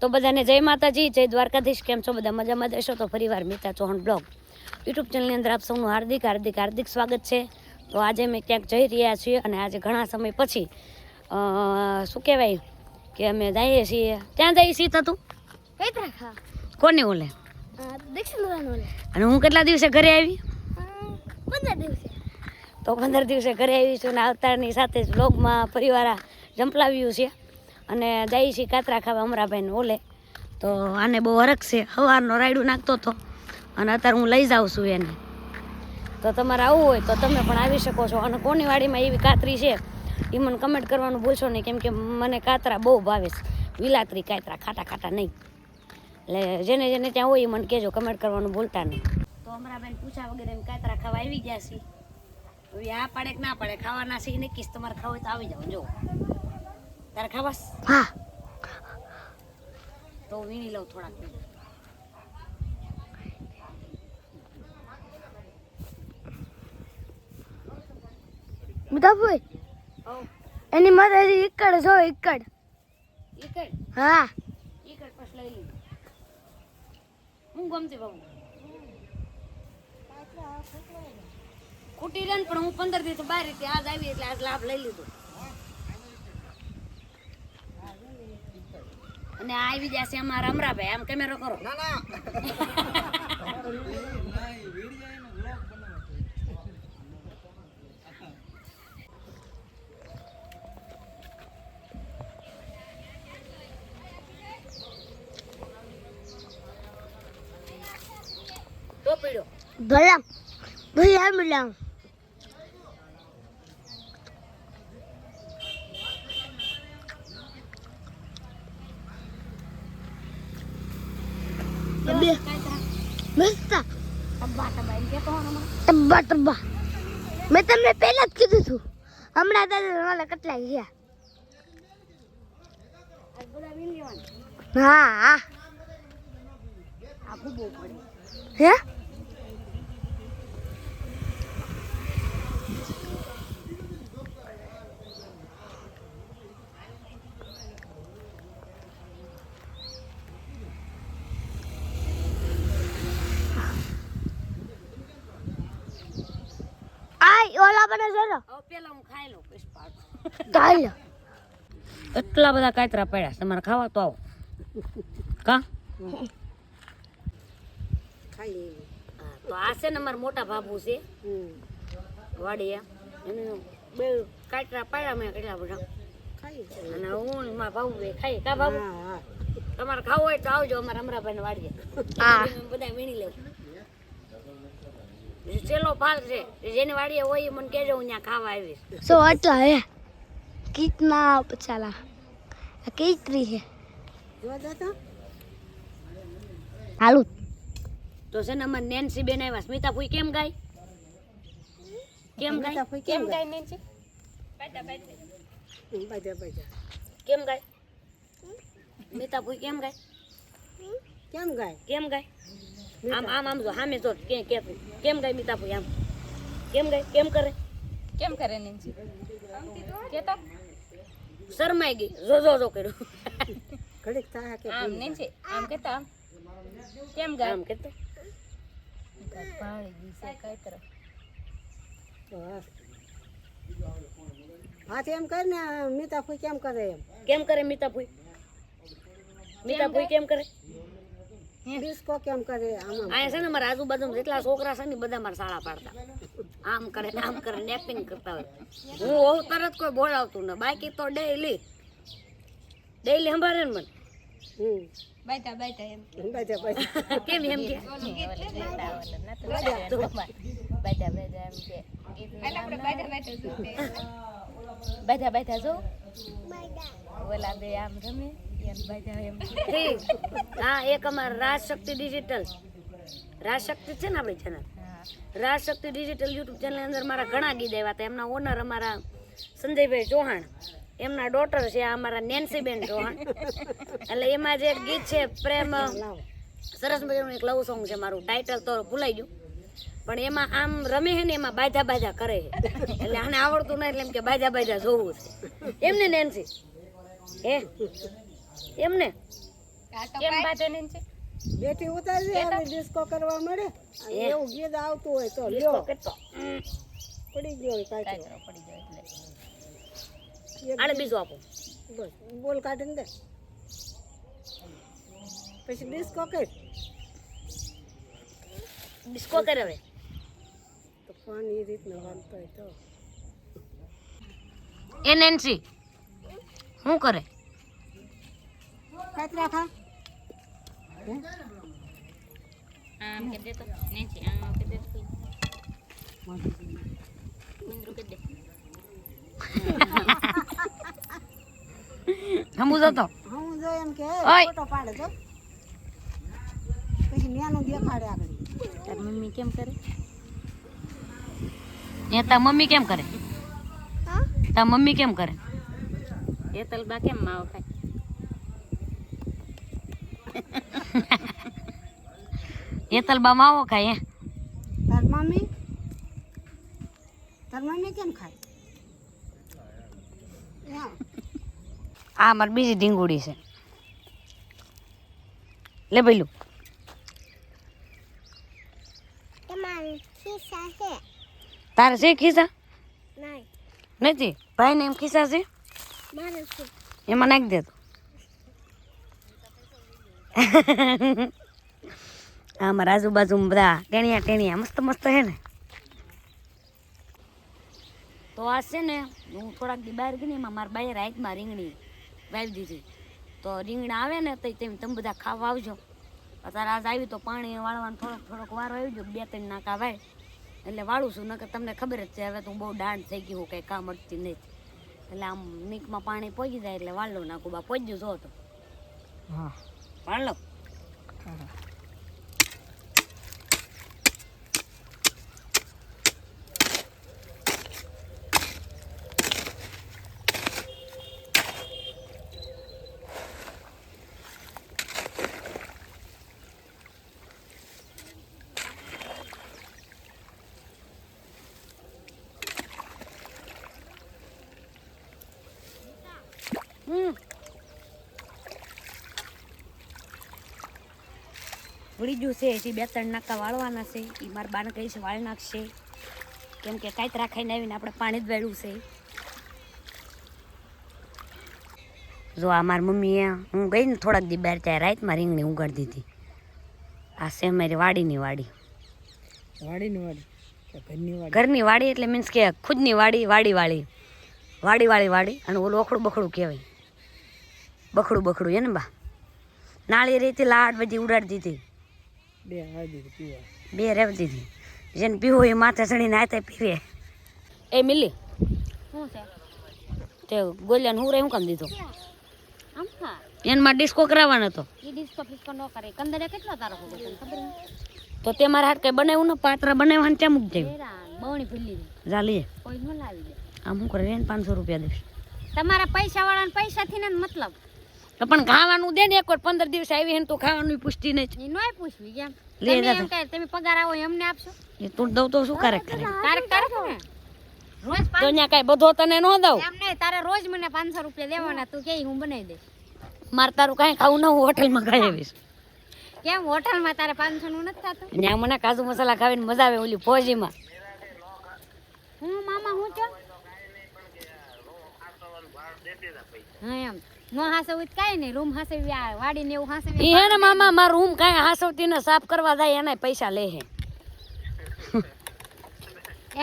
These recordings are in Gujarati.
તો બધાને જય માતાજી, જય દ્વારકાધીશ. કેમ છો બધા? મજામાં દેશો? તો ફરીવાર મિતા ચૌહાણ બ્લોગ યુટ્યુબ ચેનલની અંદર આપ સૌનું હાર્દિક સ્વાગત છે. તો આજે અમે ક્યાંક જઈ રહ્યા છીએ અને આજે ઘણા સમય પછી શું કહેવાય કે અમે જઈએ છીએ. ક્યાં જઈએ છીએ તું? કોને ઓલે? અને હું કેટલા દિવસે ઘરે આવી? 15 દિવસે. તો 15 દિવસે ઘરે આવી છું અને આવતાની સાથે જ બ્લોગમાં પરિવાર જંપલાવ્યું છે અને જઈએ છીએ કાતરા ખાવા અમરાભાઈને ઓલે. તો આને બહુ હરખ છે, સવારનો રાયડું નાખતો હતો અને અત્યારે હું લઈ જાઉં છું એને. તો તમારે આવવું હોય તો તમે પણ આવી શકો છો. અને કોની વાડીમાં એવી કાતરી છે એ મને કમેન્ટ કરવાનું ભૂલશો નહીં, કેમ કે મને કાતરા બહુ ભાવે છે, વિલાતરી કાતરા, ખાટા નહીં. એટલે જેને જેને ત્યાં હોય એ મને કહેજો, કમેન્ટ કરવાનું ભૂલતા નહીં. તો અમરાભાઈને પૂછા વગેરે એમ કાતરા ખાવા આવી ગયા છીએ. હવે આ પાડે કે ના પાડે, ખાવાના છે નક્કી. તમારે ખાવ હોય તો આવી જાવ. જો તારે ખાવાસ? હા. તો વીણી લઉં થોડાક. મુદાભાઈ એની માતાજી ઈકડ જો ઈકડ. હા. ઈકડ પાસ લઈ લીધું. હું ગમતી બાબુ ખૂટી રહે, પણ હું 15 દિવસ બહાર હતી, આજ આવી એટલે આજ લાભ લઈ લીધો. અને આ આવી જશે અમારા અમરાભાઈ. આમ કેમેરો કરો. તો પીડો ભલા ભલા મિલાવ. મસ્ત ટબ્બા. મેં તમને પહેલા જ કીધું હતું. હમણાં દાદા કેટલા ગયા? હા. આખું બહુ પડે. હે? ઓલા બને જરો. હવે પેલા હું ખાઈ લઉં પછી પાડું. ચાલ. એટલા બધા કાતરા પડ્યા, તમારે ખાવા તો આવો. કા તો આ છે ને અમારા મોટા બાબુ છે વાડિયા, એનું બે કાતરા પાડ્યા મેં કેટલા બધા. અને હું ને મારા બાબુ બે ખાઈએ. કા બાબુ? તમારે ખાવું હોય તો આવજો અમારા અમરાભાઈ ને વાડીએ. બધા વીણી લેવું. ચેલો ફાલ છે, જેની વાડીએ હોય એ મને કહેજો, હું ત્યાં ખાવા આવીશ. સો આટલા હે કિતના પચાલા કેતરી હે હાલું. તો છે ને અમારે નેન્સી બેન આવ્યા. સ્મિતા ફૂઈ કેમ ગાય? કેમ ગાય નેન્સી? કેમ ગાય? સ્મિતા ફૂઈ કેમ ગાય? કેમ ગાય? આમ જો સામે જો કેમ ગાય મિતા ફૂઈ? આમ કેમ ગાય? કેમ કરે નેન્સી? કેતો શરમાઈ ગઈ. જો કર્યું. ઘડીક થાય કે આમ નેન્સી આમ કેતા કેમ ગાય? આમ કેતો હા એમ કર ને. મીતા ફૂઈ કેમ કરે? કેમ કરે મિતા ફૂઈ? મિતા ફૂઈ કેમ કરે? ડિસ્કો કેમ કરે? આ છે ને મારા આજુબાજુ જેટલા છોકરા છે ને બધા મારા શાળા પાડતા. આમ કરે ને આમ કરે ને એક્ટિંગ કરતા હોય. હું હોઉં તરત કોઈ બોલાવતું ને, બાકી તો ડેઈલી સંભાળે ને મને. કેમ એમ કે બેઠા જો ઓલા બે આમ રમે. હા, એક અમારા રાજશક્તિ ડિજિટલ, રાજશક્તિ છે ને આપણી ચેનલ, રાજશક્તિ ડિજિટલ યુટ્યુબ ચેનલ અંદર મારા ઘણા ગીત આવ્યા હતા. એમના ઓનર અમારા સંજયભાઈ ચૌહાણ, એમના ડોટર છે અમારા નેન્સીબેન ચૌહાણ. એટલે એમાં જે ગીત છે પ્રેમ, સરસ મજાનું એક લવ સોંગ છે. મારું ટાઇટલ તો ભૂલાઈ ગયું, પણ એમાં આમ રમે છે ને, એમાં બાજા કરે છે. એટલે આને આવડતું નહીં એટલે એમ કે બાજા જોવું છે. એમને નેન્સી હે એમને કેમ બાતે નહીં છે બેટી ઉતારવી હવે ડિસ્કો કરવા મળે અને એવું ગીત આવતું હોય તો લ્યો પડી ગયો હોય કાંઈ પડી જાય એટલે આને બીજું આપો બસ બોલ કાઢીને દે પછી ડિસ્કો કર ડિસ્કો કરે હવે તો પાણી એ રીતના વાળતો હોય તો એ નેન્સી શું કરે કાતરા ખા આમ કે દે તો નેન્સી આમ કે દે મિંદ્રુ કે દે હમુ જતો હું જો એમ કે ઓય. ફોટો પાડે તો પછી ન્યાનું દેખાડે આગળ તાર મમ્મી કેમ કરે એ તા મમ્મી કેમ કરે તા મમ્મી કેમ કરે એ તલબા કેમ માવ ખાય એ તલબા માવો ખાય તાર મમ્મી કેમ ખાય આ મારી બીજી ઢીંગુડી છે લે ભઈલું તમારી ખિસ્સા છે તારે છે ખિસ્સા નહીં નથી ભાઈ ને એમ ખિસ્સા છે મારે છે એમાં નાખી દે તો આ મારા આજુબાજુ બધા ટેણિયા મસ્ત મસ્ત છે ને તો આ છે ને હું થોડાક દી બહાર ગઈ ને એમાં મારા બાએ રાતમાં રીંગણી વાવી દીધી તો રીંગણા આવે ને તો તમે બધા ખાવા આવજો અત્યારે આજ આવી તો પાણી વાળવાનો થોડોક વારો આવી ગયો 2-3 નાકા વાય એટલે વાળું છું નકર તમને ખબર જ છે હવે તો બહુ દાંડ થઈ ગયું કંઈ કામ અડતી નહીં એટલે આમ નીકમાં પાણી પહોંચી જાય એટલે વાળલો નાખું બા પહોંચ્યું જો તો હા વાળલો વળી ગયું છે હજી 2-3 નાકા વાળવાના છે એ મારા બાને કહી છે વાળી નાખશે કેમ કે કાંઈ ખાઈને આવીને આપણે પાણી જ વાળ્યું છે જો આ મારી મમ્મીએ હું ગઈ ને થોડાક દી બહાર ત્યાં રાતમાં રીંગણી ઉગાડી દીધી આ છે મારી વાડીની વાડી ઘરની વાડી એટલે મીન્સ કે ખુદની વાડી વાડી અને ઓલું ઓખડું બખડું કહેવાય બખડું એને બા નાળી રીતે લાડ બધી ઉડાડી દીધી બે રેવી દીધી જેને પીવું એ માથે ચડીને આતે પીવે એ મિલી શું છે તે ગોલિયાને હું શું કામ દીધો એનમાં ડિસ્કો કરાવવાનો હતો એ ડિસ્કો ફિસ્કો ન કરે કંદરે કેટલો તારો ખબર તો તે મારા હાથ કઈ બનાવ્યું ને પાત્રા બનાવવાનું ત્યાં મૂકી દે બવણી ભૂલી જાલી કોઈ ન લાવી દે આમ હું કરે 500 રૂપિયા દઈશ તમારા પૈસા વાળાને પૈસાથી ને મતલબ તો પણ ખાવાનું દે ને એક વાર 15 દિવસ આવી હે તો ખાવાનું પૂછતી નહીં નોય પૂછવી કેમ લે એમ કહે તમે પગાર આવો એમને આપશો એ તું દઉં તો શું કરે ને રોજ તો ન્યા કાઈ બધો તને ન દઉં એમ નહીં તારે રોજ મને 500 રૂપિયા દેવાના તું કે હું બનાવી દઈશ માર તારું કાઈ ખાવું ન હું હોટલમાં ખાઈ આવીશ કેમ હોટલમાં તારે 500 નું નથી થાતું ન્યા મને કાજુ મસાલા ખાવીને મજા આવે ઓલી ફોજીમાં હું મામા હું છો હા એમ નો હાસવી કાઈ નહીં રૂમ હાસવી વાડી ને એવું હાસવી ઈ હે ને મામા માર રૂમ કાઈ હાસવતી ને સાફ કરવા જાય એના પૈસા લે હે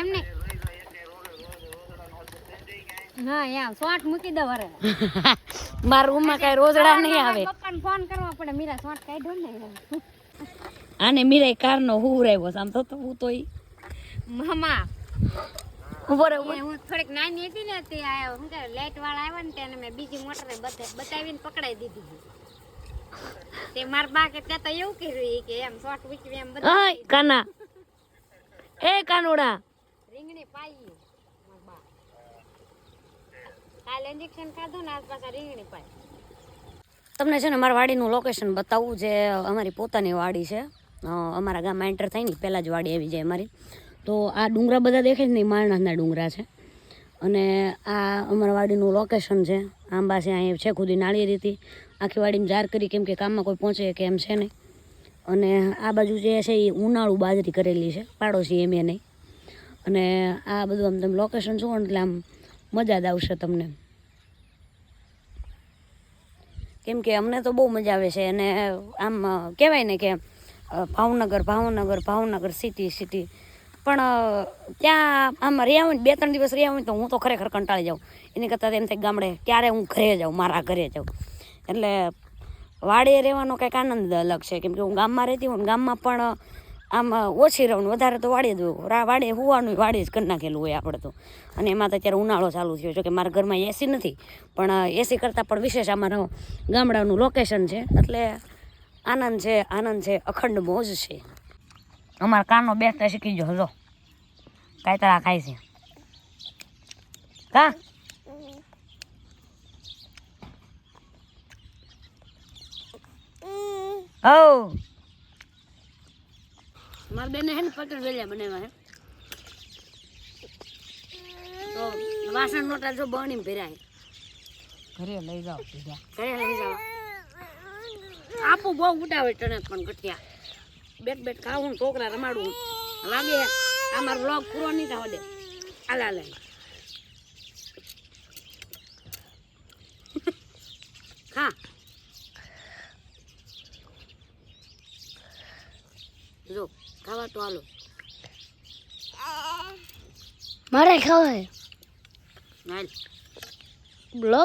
એમને હા યા શોટ મૂકી દો વરે માર રૂમ માં કાઈ રોજડા નહીં આવે પપ્પાને ફોન કરવા પડે મીરા શોટ કાઢ્યો ને આને મીરા કાર નો હુરાવ્યો આમ તો હું તો ઈ મામા હું થોડીક નાની હતી ને તે શું કે લાઈટ વાળા આવ્યા ને તેને મેં બીજી મોટરે બતાવીને પકડાઈ દીધી તે મારા બા કે ત્યાં તો એવું કર્યું કે એમ શોર્ટ વીકવી એમ બધા કાના એ કાનુડા રીંગણી પાઈ મારા બા કાલે ઇન્જેક્શન ખાધું ને આજ પાછા રીંગણી પાઈ તમને છે ને મારા વાડીનું લોકેશન બતાવવું જે અમારી પોતાની વાડી છે અમારા ગામમાં એન્ટર થાય ને પહેલાં જ વાડી આવી જાય અમારી તો આ ડુંગરા બધા દેખાય ને માળનાથના ડુંગરા છે અને આ અમારા વાડીનું લોકેશન છે આંબા છે અહીંયા છે ખુદી નાળિયેરીથી આખી વાડીમાં જાર કરી, કેમ કે કામમાં કોઈ પહોંચે કે એમ છે નહીં. અને આ બાજુ જે છે એ ઉનાળુ બાજરી કરેલી છે, પાડોશી એમ એ નહીં. અને આ બધું આમ તમે લોકેશન જુઓ ને એટલે આમ મજા જ આવશે તમને, કેમ કે અમને તો બહુ મજા આવે છે. અને આમ કહેવાય ને કે ભાવનગર સિટી, પણ ત્યાં આમ રહ્યા હોય ને 2-3 દિવસ રહ્યા હોય તો હું તો ખરેખર કંટાળી જાઉં. એની કરતાં એમ થાય ગામડે ક્યારે હું ઘરે જાઉં, મારા ઘરે જાઉં. એટલે વાડીએ રહેવાનો કંઈક આનંદ અલગ છે, કેમ કે હું ગામમાં રહેતી હોઉં ને ગામમાં પણ આમ ઓછી રહું ને વધારે તો વાડીએ જ હોય. વાડીએ હોવાનું વાડીએ જ કરી નાખેલું હોય આપણે તો. અને એમાં તો અત્યારે ઉનાળો ચાલુ થયો છે, કે મારા ઘરમાં એસી નથી, પણ એસી કરતાં પણ વિશેષ અમારું ગામડાનું લોકેશન છે. એટલે આનંદ છે, અખંડ મોજ છે. અમારા કાનો બેસતા શીખી ગયો, હલો કાયતરા ખાય છે કા. ઓ મારા બેને હે ને પટેલ વેલિયા બનાવ્યા હે, તો વાસણ નોટા જો બની ભેરાય, ઘરે લઈ જાઓ, આપું બહુ ઉડાવે ટણે પણ ઘટ્યા બેટ ખાવું છોકરા રમાડવું લાગે. આ મારો વ્લોગ પૂરો નહીં થવા દે. હાલે ખા જો ખાવા તો હાલો, મારે ખાવા હાલ બ્લોગ